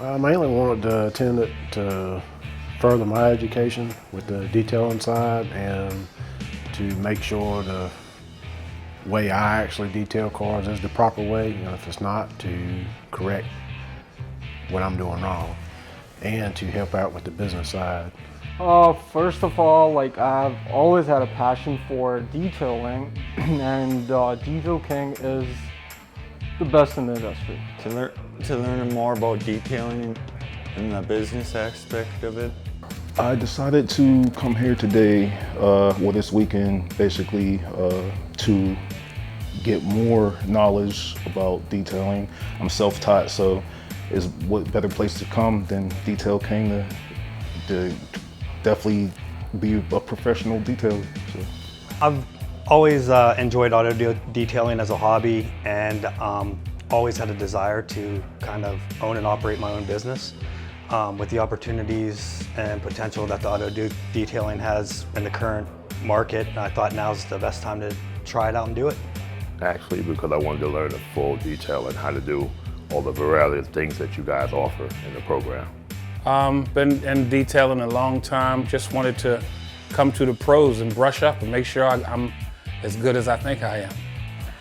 I mainly wanted to attend it to further my education with the detailing side and to make sure the way I actually detail cars is the proper way, and if it's not, to correct what I'm doing wrong and to help out with the business side. First of all, I've always had a passion for detailing, and Detail King is the best in the industry. To learn more about detailing and the business aspect of it. I decided to come here today, this weekend, basically to get more knowledge about detailing. I'm self-taught, so is what better place to come than Detail King to definitely be a professional detailer. So. I've always enjoyed auto detailing as a hobby, and always had a desire to kind of own and operate my own business. With the opportunities and potential that the auto detailing has in the current market, I thought now's the best time to try it out and do it. Actually, because I wanted to learn the full detail and how to do all the variety of things that you guys offer in the program. Been in detailing a long time. Just wanted to come to the pros and brush up and make sure I'm as good as I think I am.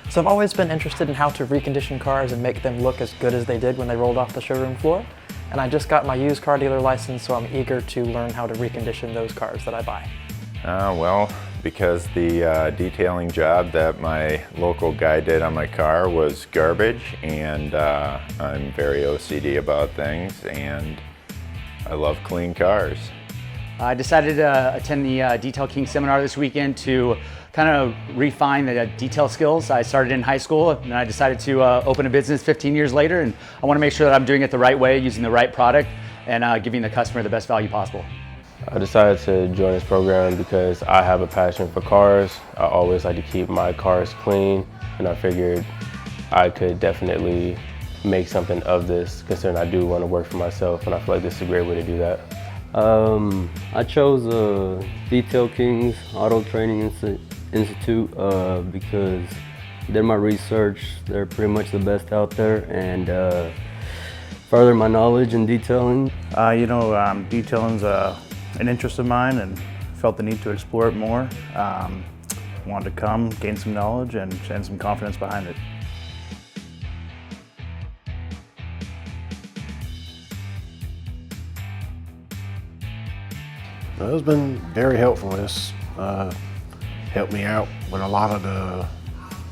So I've always been interested in how to recondition cars and make them look as good as they did when they rolled off the showroom floor. And I just got my used car dealer license, so I'm eager to learn how to recondition those cars that I buy. Well, because the detailing job that my local guy did on my car was garbage, and I'm very OCD about things, and I love clean cars. I decided to attend the Detail King seminar this weekend to kind of refine the detail skills. I started in high school, and I decided to open a business 15 years later, and I want to make sure that I'm doing it the right way, using the right product, and giving the customer the best value possible. I decided to join this program because I have a passion for cars. I always like to keep my cars clean, and I figured I could definitely make something of this, considering I do want to work for myself, and I feel like this is a great way to do that. I chose Detail King's Auto Training Institute because did my research. They're pretty much the best out there, and further my knowledge in detailing. Detailing's an interest of mine, and felt the need to explore it more. Wanted to come, gain some knowledge, and some confidence behind it. It's been very helpful. It's helped me out with a lot of the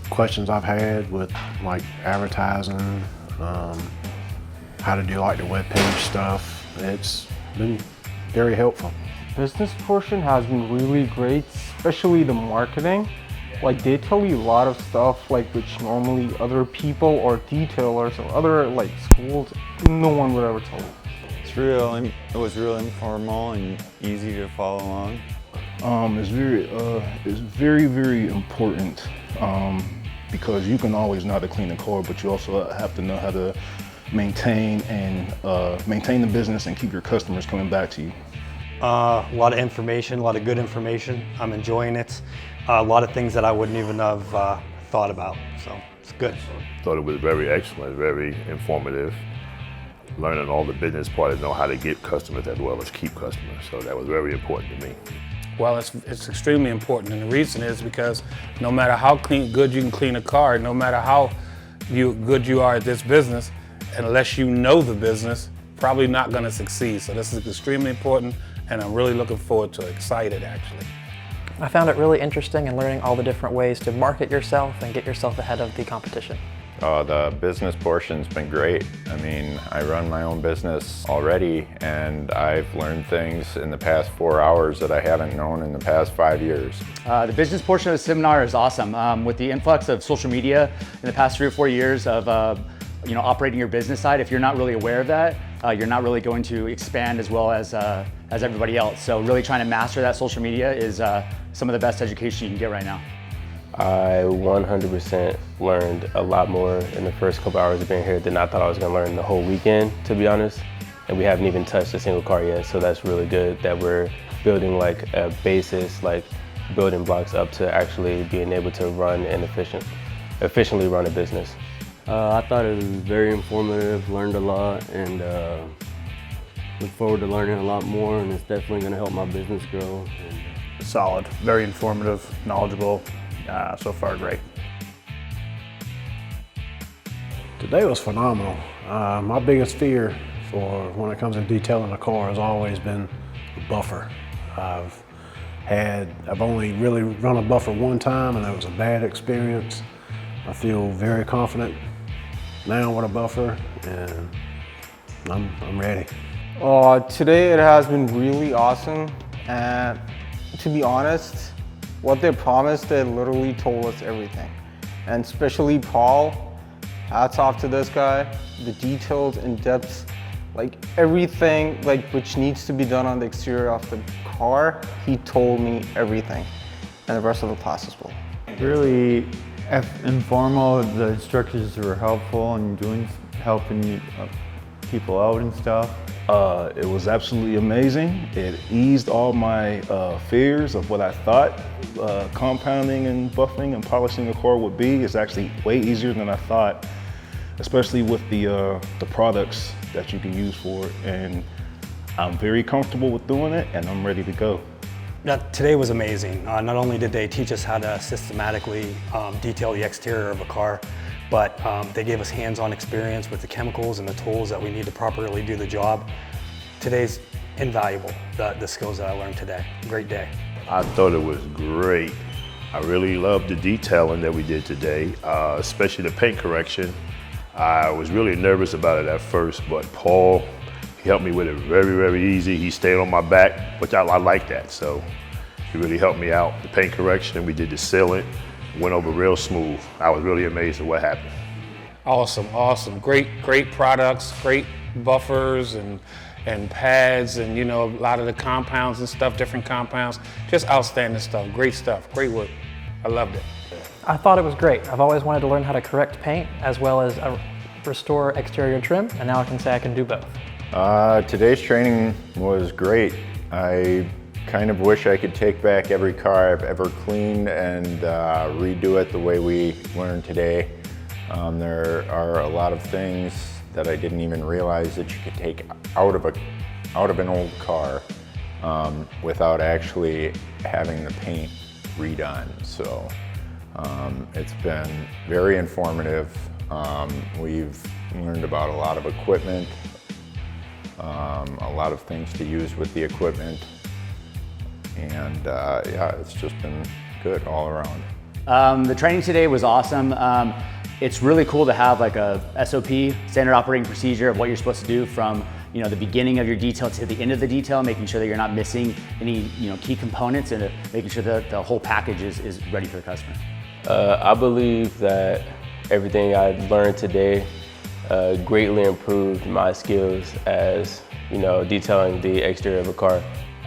questions I've had with like advertising, how to do like the webpage stuff. It's been very helpful. Business portion has been really great, especially the marketing. Like they tell you a lot of stuff which normally other people or detailers or other schools, no one would ever tell you. It was real informal and easy to follow along. It's very, very important because you can always know how to clean a car, but you also have to know how to maintain the business and keep your customers coming back to you. A lot of information, a lot of good information. I'm enjoying it. A lot of things that I wouldn't even have thought about, so it's good. Thought it was very excellent, very informative. Learning all the business part and know how to get customers as well as keep customers. So that was very important to me. Well, it's extremely important, and the reason is because no matter how good you can clean a car, no matter how good you are at this business, unless you know the business, probably not going to succeed. So this is extremely important, and I'm really looking forward to it, excited actually. I found it really interesting in learning all the different ways to market yourself and get yourself ahead of the competition. The business portion's been great. I mean, I run my own business already, and I've learned things in the past 4 hours that I haven't known in the past 5 years. The business portion of the seminar is awesome. With the influx of social media in the past 3 or 4 years of operating your business side, if you're not really aware of that, you're not really going to expand as well as everybody else. So really trying to master that social media is some of the best education you can get right now. I 100% learned a lot more in the first couple hours of being here than I thought I was going to learn the whole weekend, to be honest. And we haven't even touched a single car yet, so that's really good that we're building a basis, building blocks up to actually being able to run and efficiently run a business. I thought it was very informative, learned a lot, and look forward to learning a lot more, and it's definitely going to help my business grow. Solid, very informative, knowledgeable, so far great. Today was phenomenal. My biggest fear for when it comes to detailing a car has always been the buffer. I've only really run a buffer one time, and that was a bad experience. I feel very confident now with a buffer, and I'm ready. Today it has been really awesome, and to be honest, what they promised, they literally told us everything. And especially Paul, hats off to this guy. The details in depth, like everything which needs to be done on the exterior of the car, he told me everything, and the rest of the class as well. Really informal. The instructors were helpful and helping people out and stuff. It was absolutely amazing. It eased all my fears of what I thought compounding and buffing and polishing a car would be. It's actually way easier than I thought, especially with the products that you can use for it. And I'm very comfortable with doing it, and I'm ready to go. Today was amazing. Not only did they teach us how to systematically detail the exterior of a car, but they gave us hands-on experience with the chemicals and the tools that we need to properly do the job. Today's invaluable, the skills that I learned today. Great day. I thought it was great. I really loved the detailing that we did today, especially the paint correction. I was really nervous about it at first, but Paul, he helped me with it very, very easy. He stayed on my back, which I like that. So he really helped me out. The paint correction, we did the sealant, went over real smooth. I was really amazed at what happened. Awesome, awesome. Great products, great buffers and pads, and a lot of the compounds and stuff, different compounds. Just outstanding stuff, great work. I loved it. I thought it was great. I've always wanted to learn how to correct paint as well as restore exterior trim, and now I can say I can do both. Today's training was great. I kind of wish I could take back every car I've ever cleaned and redo it the way we learned today. There are a lot of things that I didn't even realize that you could take out of an old car without actually having the paint redone. So it's been very informative. We've learned about a lot of equipment, a lot of things to use with the equipment, and yeah, it's just been good all around. The training today was awesome. It's really cool to have like a SOP, standard operating procedure, of what you're supposed to do from the beginning of your detail to the end of the detail, making sure that you're not missing any key components, and making sure that the whole package is ready for the customer. I believe that everything I learned today greatly improved my skills as detailing the exterior of a car.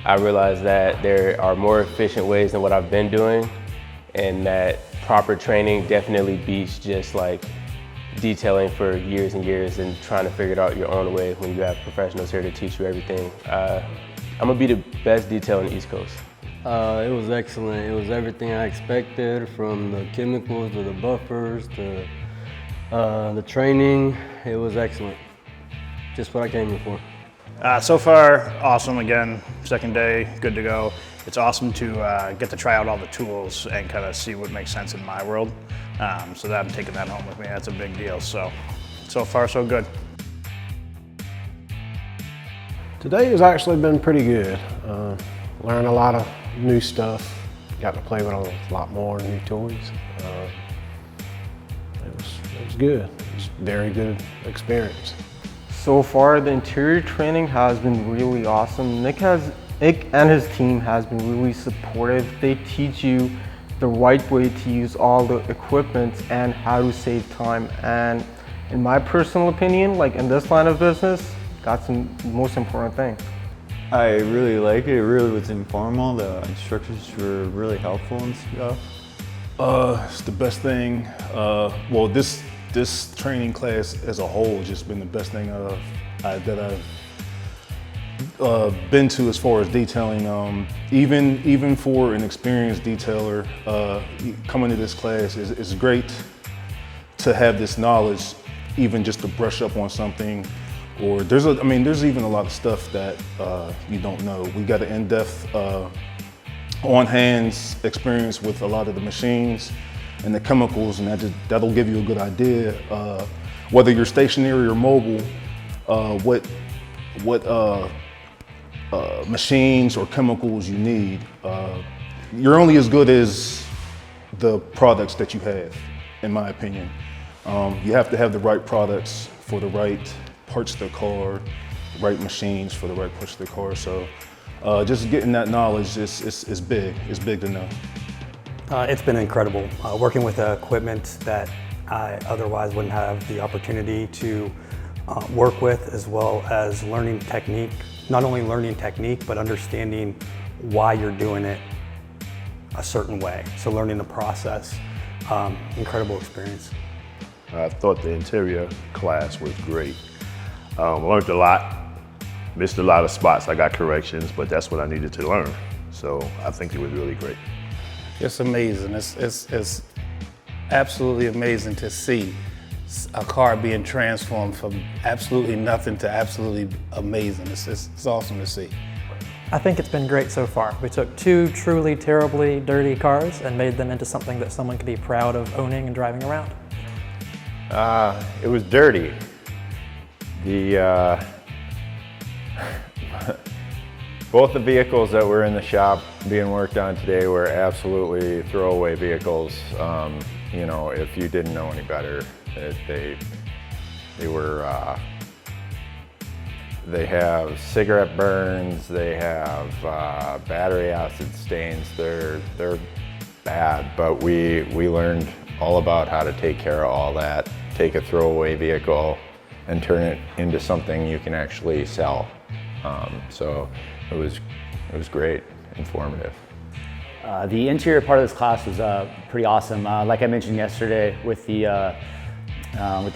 I realized that there are more efficient ways than what I've been doing, and that proper training definitely beats just like detailing for years and years and trying to figure it out your own way when you have professionals here to teach you everything. I'm gonna be the best detailer on the East Coast. It was excellent. It was everything I expected, from the chemicals to the buffers to the training. It was excellent. Just what I came here for. So far, awesome. Again, second day, good to go. It's awesome to get to try out all the tools and kind of see what makes sense in my world. So that I'm taking that home with me, that's a big deal. So far, so good. Today has actually been pretty good. Learned a lot of new stuff. Got to play with a lot more new toys. It was good. It was a very good experience. So far, the interior training has been really awesome. Nick and his team has been really supportive. They teach you the right way to use all the equipment and how to save time. And in my personal opinion, like in this line of business, that's the most important thing. I really like it. It really was informal. The instructors were really helpful and stuff. It's the best thing. Well, this training class as a whole has just been the best thing that I've been to as far as detailing. Even for an experienced detailer, coming to this class is great to have this knowledge, even just to brush up on something, or there's even a lot of stuff that you don't know. We got an in-depth on-hands experience with a lot of the machines and the chemicals, and that'll give you a good idea, whether you're stationary or mobile, what machines or chemicals you need. You're only as good as the products that you have, in my opinion. You have to have the right products for the right parts of the car, right machines for the right parts of the car. So just getting that knowledge is big. It's big to know. It's been incredible working with equipment that I otherwise wouldn't have the opportunity to work with, as well as learning technique. Not only learning technique, but understanding why you're doing it a certain way. So learning the process, incredible experience. I thought the interior class was great. Learned a lot, missed a lot of spots. I got corrections, but that's what I needed to learn. So I think it was really great. It's amazing. It's absolutely amazing to see a car being transformed from absolutely nothing to absolutely amazing. It's awesome to see. I think it's been great so far. We took two truly terribly dirty cars and made them into something that someone could be proud of owning and driving around. It was dirty. Both the vehicles that were in the shop being worked on today were absolutely throwaway vehicles. You know, if you didn't know any better, they have cigarette burns, they have battery acid stains. They're bad, but we learned all about how to take care of all that, take a throwaway vehicle and turn it into something you can actually sell. So it was great, informative. The interior part of this class was pretty awesome. Like I mentioned yesterday with the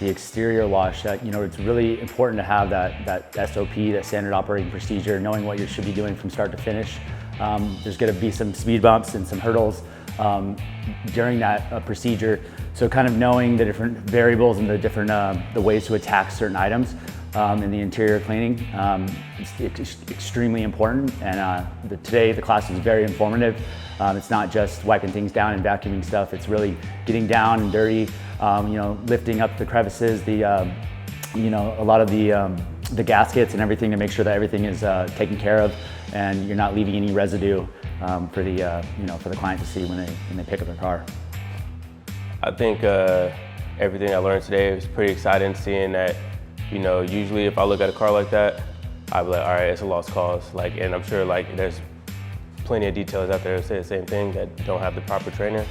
exterior wash, that it's really important to have that SOP, that standard operating procedure, knowing what you should be doing from start to finish. There's going to be some speed bumps and some hurdles during that procedure. So kind of knowing the different variables and the different the ways to attack certain items in the interior cleaning is extremely important. And today the class was very informative. It's not just wiping things down and vacuuming stuff. It's really getting down and dirty, lifting up the crevices, a lot of the gaskets and everything to make sure that everything is taken care of and you're not leaving any residue for the client to see when they pick up their car. I think everything I learned today was pretty exciting, seeing that, usually if I look at a car like that, I'd be like, all right, it's a lost cause. And I'm sure there's plenty of details out there that say the same thing that don't have the proper trainer.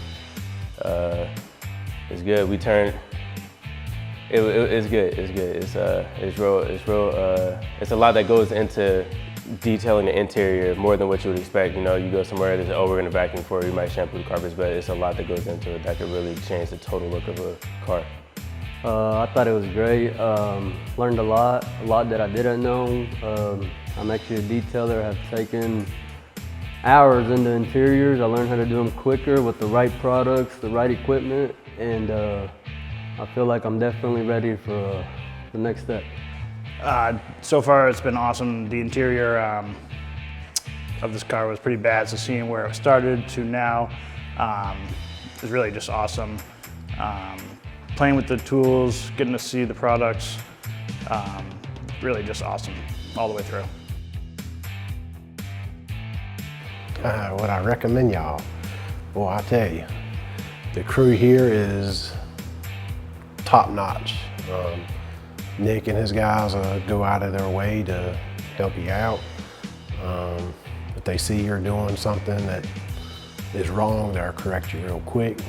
It's good. It's good. It's real. It's a lot that goes into detailing the interior more than what you would expect. You go somewhere that's we're gonna vacuum for you, might shampoo the carpets, but it's a lot that goes into it that could really change the total look of a car. I thought it was great. Learned a lot that I didn't know. I'm actually a detailer. I have taken hours into interiors. I learned how to do them quicker with the right products, the right equipment, and I feel like I'm definitely ready for the next step. So far it's been awesome. The interior of this car was pretty bad, so seeing where it started to now is really just awesome. Playing with the tools, getting to see the products, really just awesome all the way through. What I recommend y'all, boy, I tell you, the crew here is top notch. Nick and his guys go out of their way to help you out. If they see you're doing something that is wrong, they'll correct you real quick.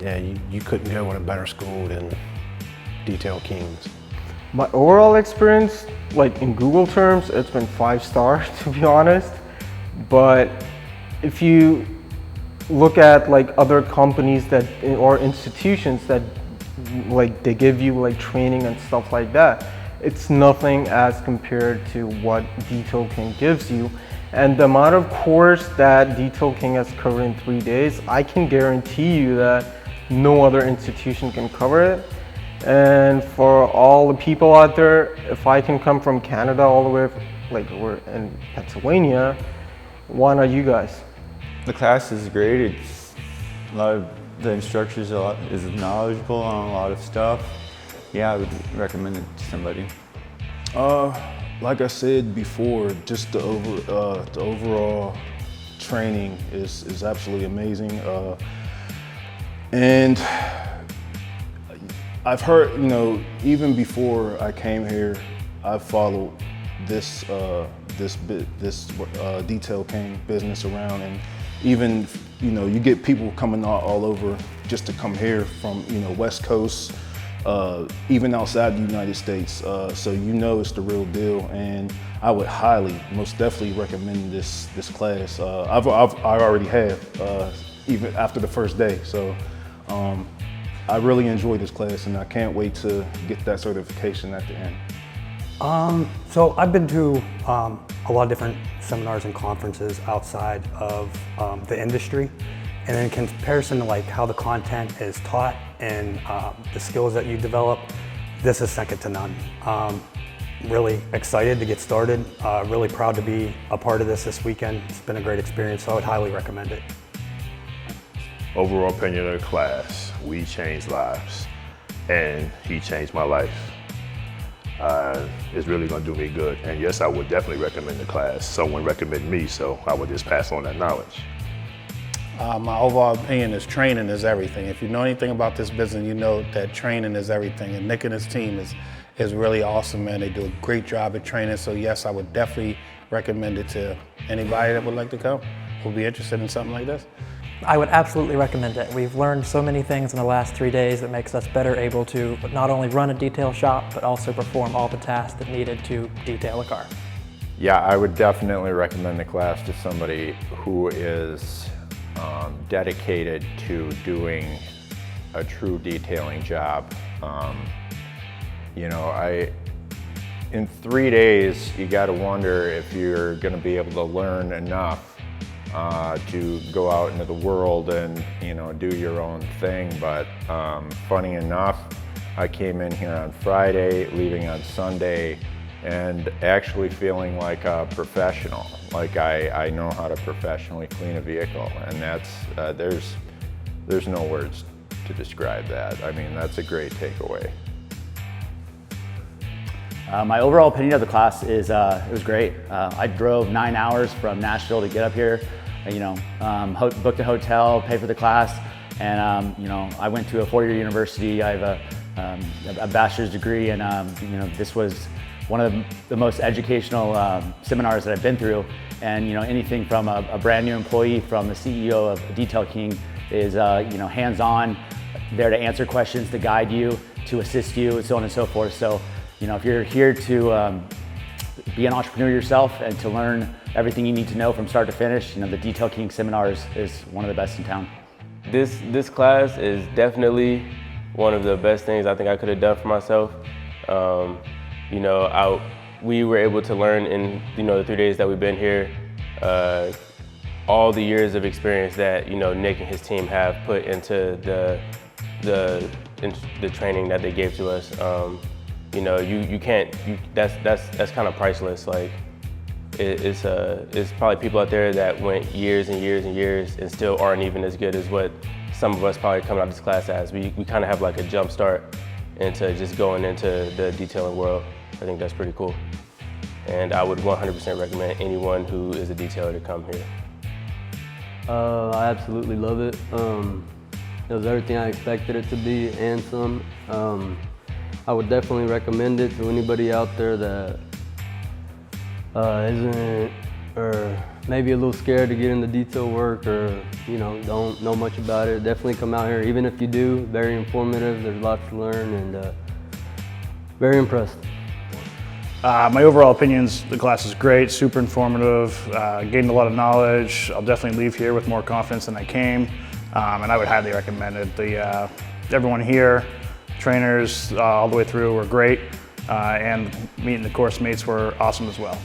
Yeah, you couldn't go with a better school than Detail Kings. My overall experience, in Google terms, it's been 5 stars to be honest. But if you look at other companies or institutions that they give you training and stuff like that, it's nothing as compared to what Detail King gives you. And the amount of course that Detail King has covered in 3 days, I can guarantee you that no other institution can cover it. And for all the people out there, if I can come from Canada all the way, like we're in Pennsylvania, why not you guys? The class is great. It's a lot of the instructors is knowledgeable on a lot of stuff. Yeah, I would recommend it to somebody. Like I said before, just the overall training is absolutely amazing. And I've heard, you know, even before I came here, I've followed this detail king business around, and even, you know, you get people coming all over just to come here from, you know, West Coast, even outside the United States. So you know it's the real deal, and I would highly, most definitely recommend this class. I already have, even after the first day. So I really enjoyed this class, and I can't wait to get that certification at the end. So I've been to a lot of different seminars and conferences outside of the industry, and in comparison to like how the content is taught and the skills that you develop, this is second to none. Really excited to get started. Really proud to be a part of this weekend. It's been a great experience, so I would highly recommend it. Overall opinion of the class, we changed lives, and he changed my life. It's really gonna do me good. And yes, I would definitely recommend the class. Someone recommended me, so I would just pass on that knowledge. My overall opinion is training is everything. If you know anything about this business, you know that training is everything. And Nick and his team is really awesome, man. They do a great job at training. So yes, I would definitely recommend it to anybody that would like to come, who'll be interested in something like this. I would absolutely recommend it. We've learned so many things in the last 3 days that makes us better able to not only run a detail shop, but also perform all the tasks that needed to detail a car. Yeah, I would definitely recommend the class to somebody who is dedicated to doing a true detailing job. You know, in 3 days, you gotta wonder if you're gonna be able to learn enough to go out into the world and, you know, do your own thing. But funny enough, I came in here on Friday, leaving on Sunday, and actually feeling like a professional. Like I know how to professionally clean a vehicle, and that's there's no words to describe that. I mean, that's a great takeaway. My overall opinion of the class is it was great. I drove 9 hours from Nashville to get up here. You know, booked a hotel, paid for the class, and you know, I went to a 4-year university. I have a bachelor's degree, and you know, this was one of the most educational seminars that I've been through. And you know, anything from a brand new employee, from the CEO of Detail King, is you know, hands-on, there to answer questions, to guide you, to assist you, and so on and so forth. So, you know, if you're here to be an entrepreneur yourself and to learn everything you need to know from start to finish, you know, the Detail King seminars is one of the best in town. This class is definitely one of the best things I think I could have done for myself. You know, we were able to learn in, you know, the 3 days that we've been here, all the years of experience that, you know, Nick and his team have put into the training that they gave to us. You know, that's kind of priceless. Like, it's probably people out there that went years and years and years and still aren't even as good as what some of us probably coming out of this class as. We kind of have like a jump start into just going into the detailing world. I think that's pretty cool. And I would 100% recommend anyone who is a detailer to come here. I absolutely love it. It was everything I expected it to be and some. I would definitely recommend it to anybody out there that isn't, or maybe a little scared to get into detail work, or, you know, don't know much about it. Definitely come out here. Even if you do, very informative. There's lots to learn, and very impressed. My overall opinions, the class is great, super informative, gained a lot of knowledge. I'll definitely leave here with more confidence than I came, and I would highly recommend it. Everyone here, trainers all the way through, were great, and meeting the course mates were awesome as well.